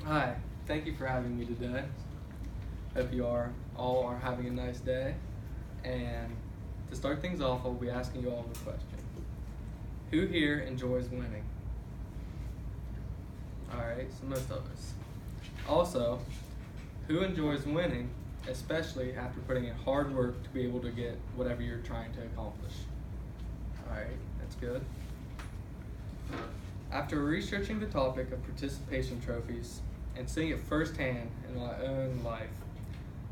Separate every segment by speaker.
Speaker 1: Hi, thank you for having me today. Hope you all are having a nice day. And to start things off, I'll be asking you all a question. Who here enjoys winning? Alright, so most of us. Also, who enjoys winning, especially after putting in hard work to be able to get whatever you're trying to accomplish? Alright, that's good. After researching the topic of participation trophies and seeing it firsthand in my own life,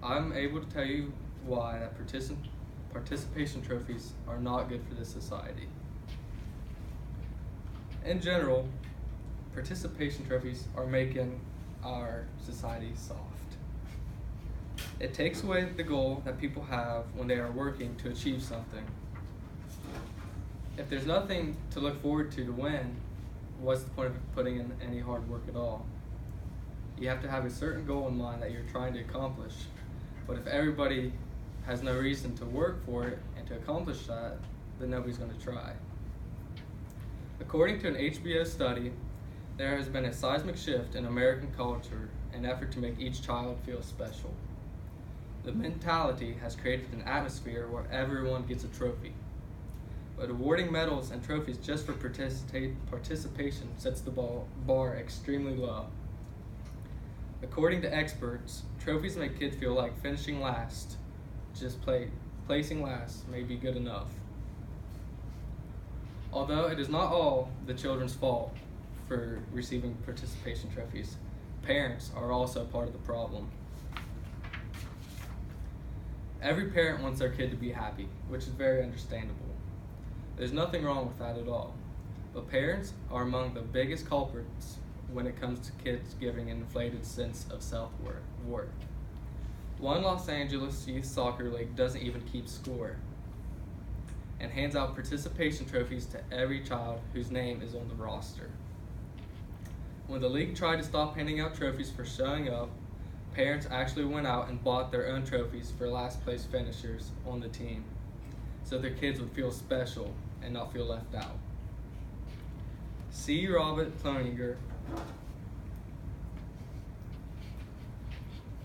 Speaker 1: I'm able to tell you why that participation trophies are not good for this society. In general, participation trophies are making our society soft. It takes away the goal that people have when they are working to achieve something. If there's nothing to look forward to win, what's the point of putting in any hard work at all? You have to have a certain goal in mind that you're trying to accomplish. But if everybody has no reason to work for it and to accomplish that, then nobody's going to try. According to an HBO study, there has been a seismic shift in American culture in an effort to make each child feel special. The mentality has created an atmosphere where everyone gets a trophy. But awarding medals and trophies just for participation sets the bar extremely low. According to experts, trophies make kids feel like finishing last. Placing last may be good enough. Although it is not all the children's fault for receiving participation trophies, parents are also part of the problem. Every parent wants their kid to be happy, which is very understandable. There's nothing wrong with that at all. But parents are among the biggest culprits when it comes to kids giving an inflated sense of self-worth. One Los Angeles youth soccer league doesn't even keep score and hands out participation trophies to every child whose name is on the roster. When the league tried to stop handing out trophies for showing up, parents actually went out and bought their own trophies for last place finishers on the team so their kids would feel special and not feel left out. C. Robert Cloninger,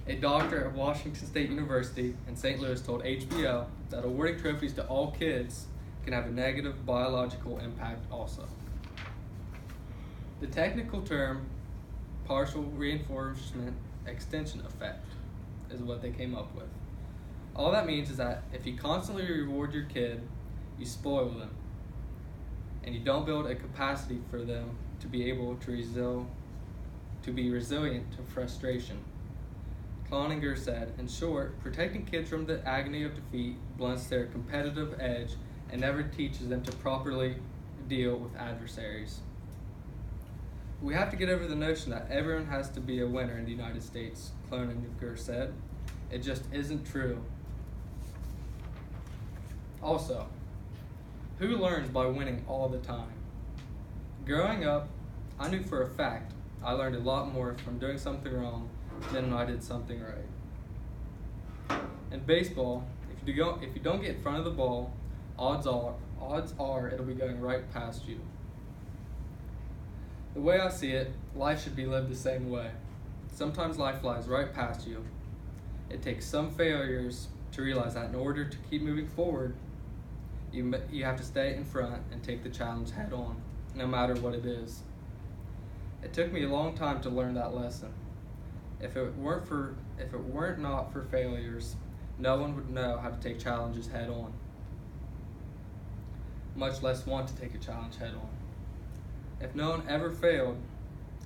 Speaker 1: a doctor at Washington State University in St. Louis, told HBO that awarding trophies to all kids can have a negative biological impact also. The technical term partial reinforcement extension effect is what they came up with. All that means is that if you constantly reward your kid, you spoil them, and you don't build a capacity for them to be able to be resilient to frustration. Cloninger said, in short, protecting kids from the agony of defeat blunts their competitive edge and never teaches them to properly deal with adversaries. We have to get over the notion that everyone has to be a winner in the United States, Cloninger said. It just isn't true. Also, who learns by winning all the time? Growing up, I knew for a fact I learned a lot more from doing something wrong than when I did something right. In baseball, if you don't get in front of the ball, odds are it'll be going right past you. The way I see it, life should be lived the same way. Sometimes life flies right past you. It takes some failures to realize that in order to keep moving forward, you have to stay in front and take the challenge head on, no matter what it is. It took me a long time to learn that lesson. If it weren't not for failures, no one would know how to take challenges head on, much less want to take a challenge head on. If no one ever failed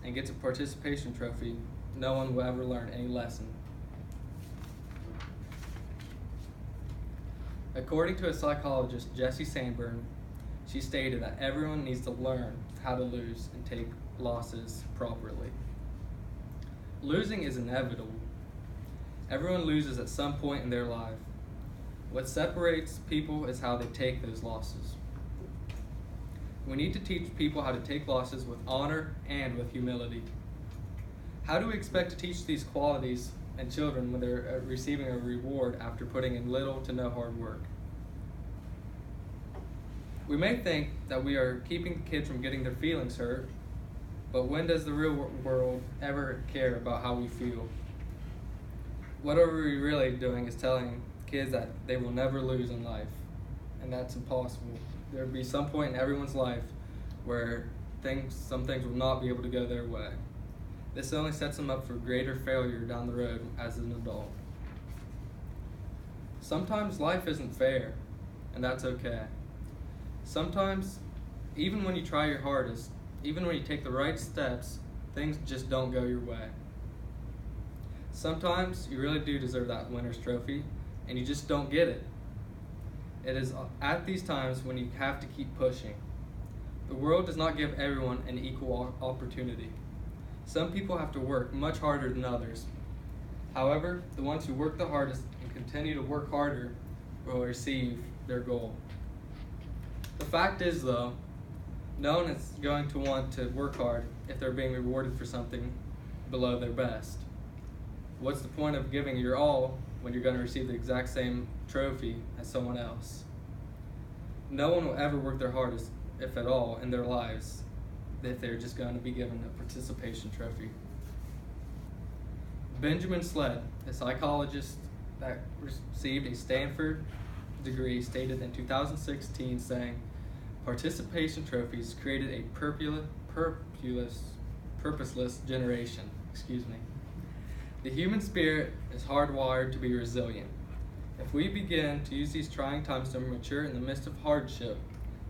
Speaker 1: and gets a participation trophy, no one will ever learn any lesson. According to a psychologist, Jessie Sandburn, she stated that everyone needs to learn how to lose and take losses properly. Losing is inevitable. Everyone loses at some point in their life. What separates people is how they take those losses. We need to teach people how to take losses with honor and with humility. How do we expect to teach these qualities in children when they're receiving a reward after putting in little to no hard work? We may think that we are keeping kids from getting their feelings hurt, But when does the real world ever care about how we feel? What are we really doing is telling kids that they will never lose in life, and that's impossible. There will be some point in everyone's life where some things will not be able to go their way. This only sets them up for greater failure down the road as an adult. Sometimes life isn't fair, and that's okay. Sometimes, even when you try your hardest, even when you take the right steps, things just don't go your way. Sometimes you really do deserve that winner's trophy, and you just don't get it. It is at these times when you have to keep pushing. The world does not give everyone an equal opportunity. Some people have to work much harder than others. However, the ones who work the hardest and continue to work harder will receive their goal. The fact is, though, no one is going to want to work hard if they're being rewarded for something below their best. What's the point of giving your all when you're going to receive the exact same trophy as someone else? No one will ever work their hardest, if at all, in their lives if they're just going to be given a participation trophy. Benjamin Sled, a psychologist that received a Stanford degree, stated in 2016, saying, "Participation trophies created a purposeless generation." The human spirit is hardwired to be resilient. If we begin to use these trying times to mature in the midst of hardship,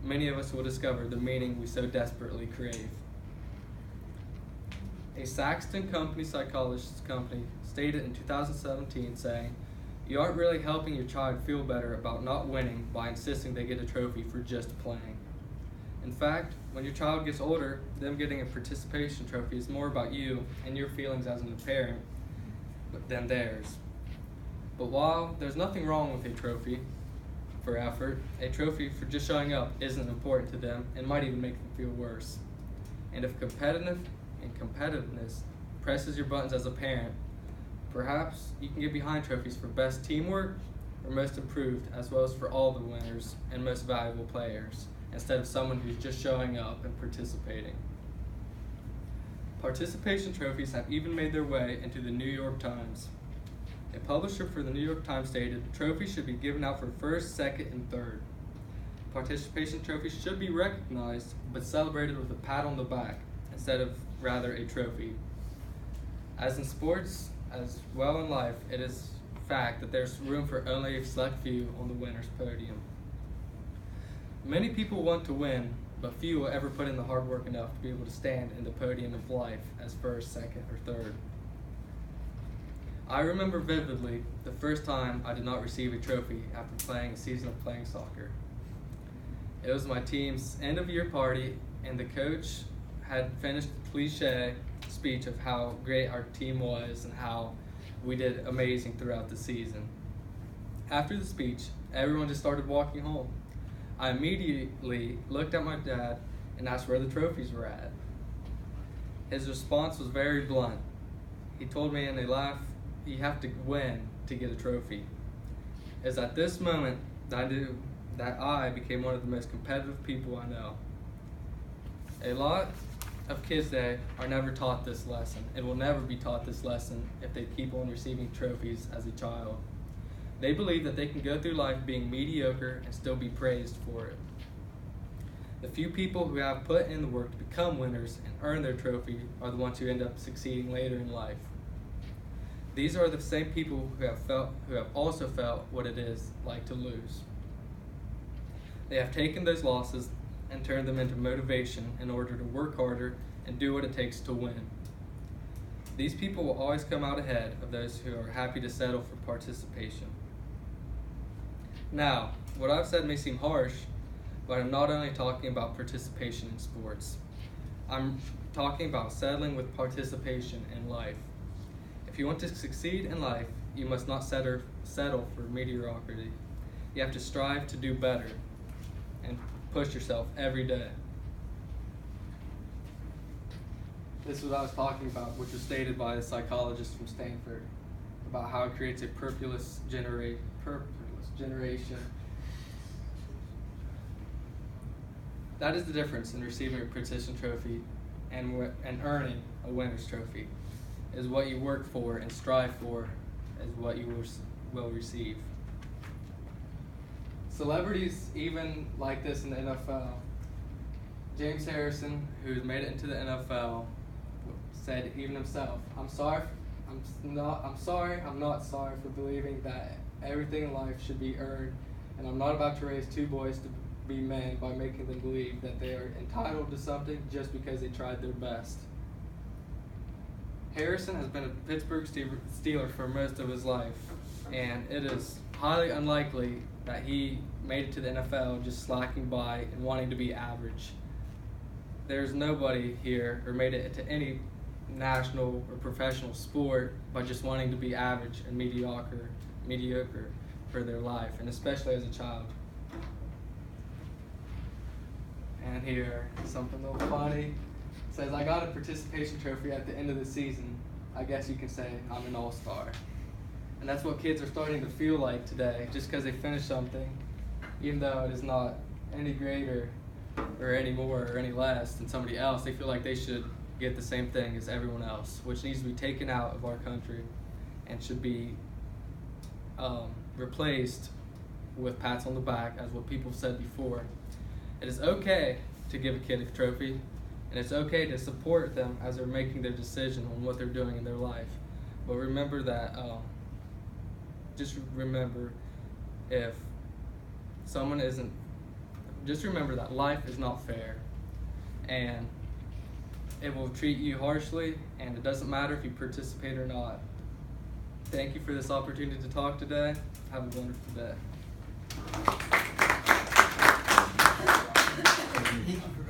Speaker 1: many of us will discover the meaning we so desperately crave. A Saxton Company psychologist company stated in 2017, saying, "You aren't really helping your child feel better about not winning by insisting they get a trophy for just playing. In fact, when your child gets older, them getting a participation trophy is more about you and your feelings as a parent than theirs." But while there's nothing wrong with a trophy for effort, a trophy for just showing up isn't important to them and might even make them feel worse. And if competitiveness presses your buttons as a parent, perhaps you can get behind trophies for best teamwork or most improved, as well as for all the winners and most valuable players, instead of someone who's just showing up and participating. Participation trophies have even made their way into the New York Times. A publisher for the New York Times stated, "Trophies should be given out for first, second, and third. Participation trophies should be recognized, but celebrated with a pat on the back, instead of rather a trophy. As in sports, as well in life, it is fact that there's room for only a select few on the winner's podium." Many people want to win, but few will ever put in the hard work enough to be able to stand in the podium of life as first, second, or third. I remember vividly the first time I did not receive a trophy after playing a season of playing soccer. It was my team's end-of-year party, and the coach had finished the cliche speech of how great our team was and how we did amazing throughout the season. After the speech, everyone just started walking home. I immediately looked at my dad and asked where the trophies were at. His response was very blunt. He told me in a laugh, "You have to win to get a trophy." It was at this moment that I knew that I became one of the most competitive people I know. A lot of kids today are never taught this lesson and will never be taught this lesson if they keep on receiving trophies as a child. They believe that they can go through life being mediocre and still be praised for it. The few people who have put in the work to become winners and earn their trophy are the ones who end up succeeding later in life. These are the same people who have also felt what it is like to lose. They have taken those losses and turned them into motivation in order to work harder and do what it takes to win. These people will always come out ahead of those who are happy to settle for participation. Now, what I've said may seem harsh, but I'm not only talking about participation in sports. I'm talking about settling with participation in life. If you want to succeed in life, you must not settle for mediocrity. You have to strive to do better and push yourself every day. This is what I was talking about, which was stated by a psychologist from Stanford, about how it creates a purposeless generation. That is the difference in receiving a participation trophy and earning a winner's trophy is what you work for and strive for is what you will receive. Celebrities even like this in the NFL. James Harrison, who's made it into the NFL, said even himself, I'm not sorry for believing that everything in life should be earned, and I'm not about to raise two boys to be men by making them believe that they are entitled to something just because they tried their best. Harrison has been a Pittsburgh Steeler for most of his life, and it is highly unlikely that he made it to the NFL just slacking by and wanting to be average. There's nobody here or made it to any national or professional sport by just wanting to be average and mediocre for their life, and especially as a child. And here, something a little funny. It says, I got a participation trophy at the end of the season. I guess you can say I'm an all-star. And that's what kids are starting to feel like today, just because they finish something, even though it is not any greater or any more or any less than somebody else, they feel like they should get the same thing as everyone else, which needs to be taken out of our country and should be replaced with pats on the back, as what people said before. It is okay to give a kid a trophy, and it's okay to support them as they're making their decision on what they're doing in their life. But remember that, just remember that life is not fair, and it will treat you harshly, and it doesn't matter if you participate or not. Thank you for this opportunity to talk today. Have a wonderful day.
Speaker 2: Thank you for